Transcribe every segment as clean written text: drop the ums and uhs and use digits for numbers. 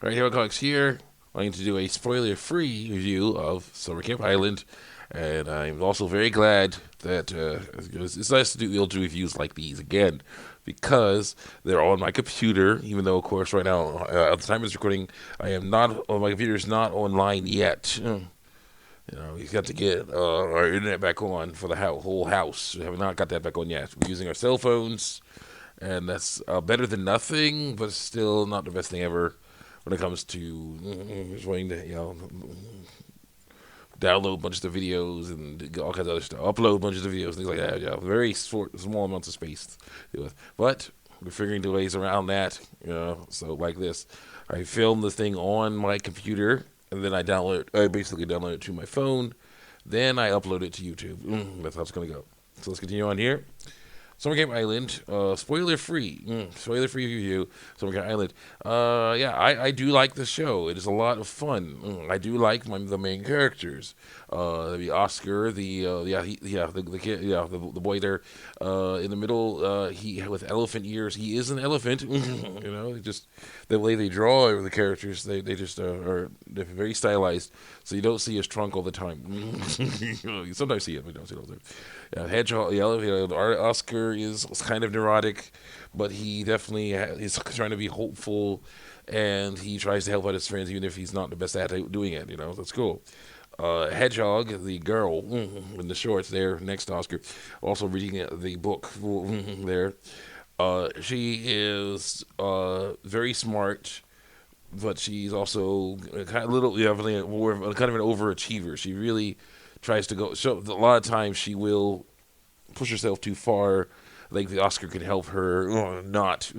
Right here, Comics here. I'm going to do a spoiler-free review of Summer Camp Island, and I'm also very glad that it's nice to be able to do reviews like these again because they're on my computer. Even though, of course, right now at the time of this recording, I am not. My computer is not online yet. We've got to get our internet back on for the whole house. We have not got that back on yet. We're using our cell phones, and that's better than nothing, but still not the best thing ever when it comes to just wanting to, download bunches of videos and all kinds of other stuff, upload bunches of videos, things like that. Yeah, very small amounts of space to deal with. But we're figuring the ways around that. So like this, I film the thing on my computer, and then I basically download it to my phone. Then I upload it to YouTube. That's how it's gonna go. So let's continue on here. Summer Camp Island, spoiler free, spoiler free review. Summer Camp Island. Yeah, I do like the show. It is a lot of fun. I do like the main characters. The Oscar, the kid, the boy there, in the middle. He with elephant ears. He is an elephant. Just the way they draw the characters, they just they're very stylized. So you don't see his trunk all the time. You sometimes see it, but you don't see it all the time. Hedgehog, Oscar is kind of neurotic, but he definitely is trying to be hopeful, and he tries to help out his friends, even if he's not the best at doing it. That's cool. Hedgehog, the girl in the shorts there next to Oscar, also reading the book there. She is very smart, but she's also kind of little, more kind of an overachiever. She really tries to go. So a lot of times she will push herself too far. Like the Oscar can help her not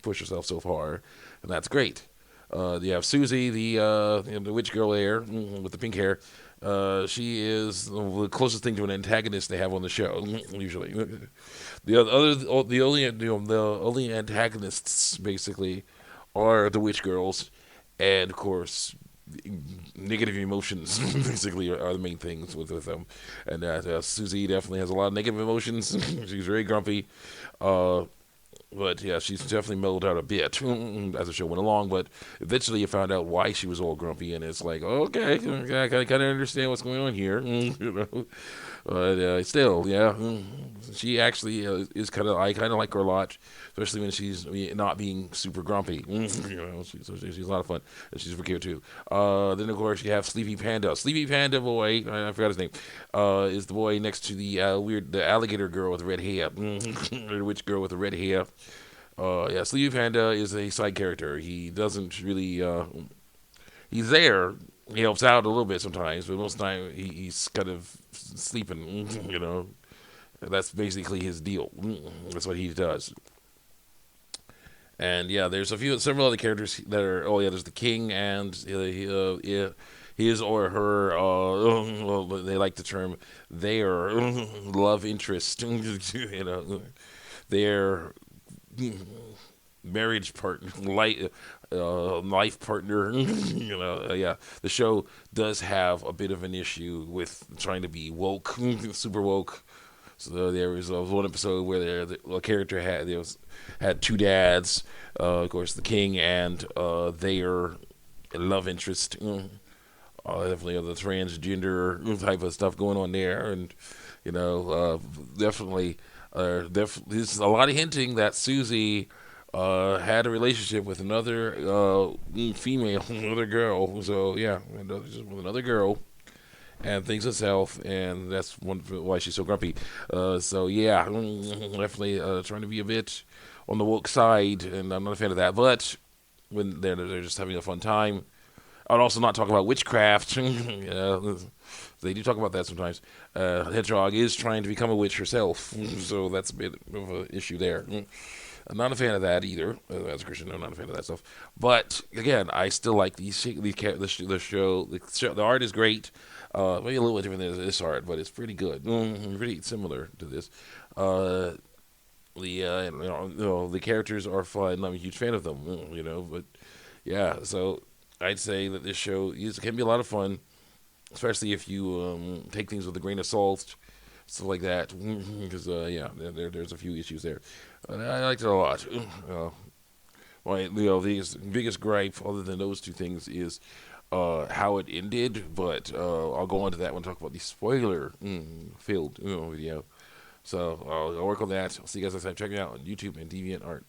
push herself so far, and that's great. You have Susie, the witch girl there with the pink hair. She is the closest thing to an antagonist they have on the show. Usually, the only antagonists basically are the witch girls, and of course negative emotions basically are the main things with them. And Susie definitely has a lot of negative emotions. She's very grumpy. Uh, but yeah, she's definitely mellowed out a bit as the show went along. But eventually, you found out why she was all grumpy, and it's like, okay, I kind of understand what's going on here. But still, yeah, she actually is I kind of like her a lot, especially when she's not being super grumpy. She's a lot of fun, and she's very cute too. Then of course you have Sleepy Panda. Sleepy Panda boy, I forgot his name, is the boy next to the alligator girl with the red hair, the witch girl with the red hair. Yeah, Sleepy Panda is a side character. He doesn't really. He's there. He helps out a little bit sometimes, but most of the time he's kind of sleeping. That's basically his deal. That's what he does. And yeah, there's several other characters that are. Oh yeah, there's the king and yeah, his or her. Well, they like the term their love interest. Their marriage partner, life partner. Yeah, the show does have a bit of an issue with trying to be woke, super woke. So there was one episode where a character had two dads, of course, the king and their love interest. Definitely the transgender type of stuff going on there, and definitely, there's a lot of hinting that Susie had a relationship with another female, another girl. So yeah, with another girl, and thinks herself, and that's why she's so grumpy. So yeah, definitely trying to be a bit on the woke side, and I'm not a fan of that. But when they're just having a fun time, I'd also not talk about witchcraft. They do talk about that sometimes. Hedgehog is trying to become a witch herself, so that's a bit of an issue there. I'm not a fan of that either. As a Christian, I'm not a fan of that stuff. But again, I still like the show. The art is great. Maybe a little bit different than this art, but it's pretty good. Pretty similar to this. Uh, the characters are fun. I'm a huge fan of them. But yeah, so I'd say that this show can be a lot of fun, especially if you take things with a grain of salt, stuff like that. Because yeah, there's a few issues there. I liked it a lot. Right, the biggest gripe, other than those two things, is how it ended. But I'll go on to that one. Talk about the spoiler filled video. So I'll work on that. I'll see you guys next time. Check me out on YouTube and DeviantArt.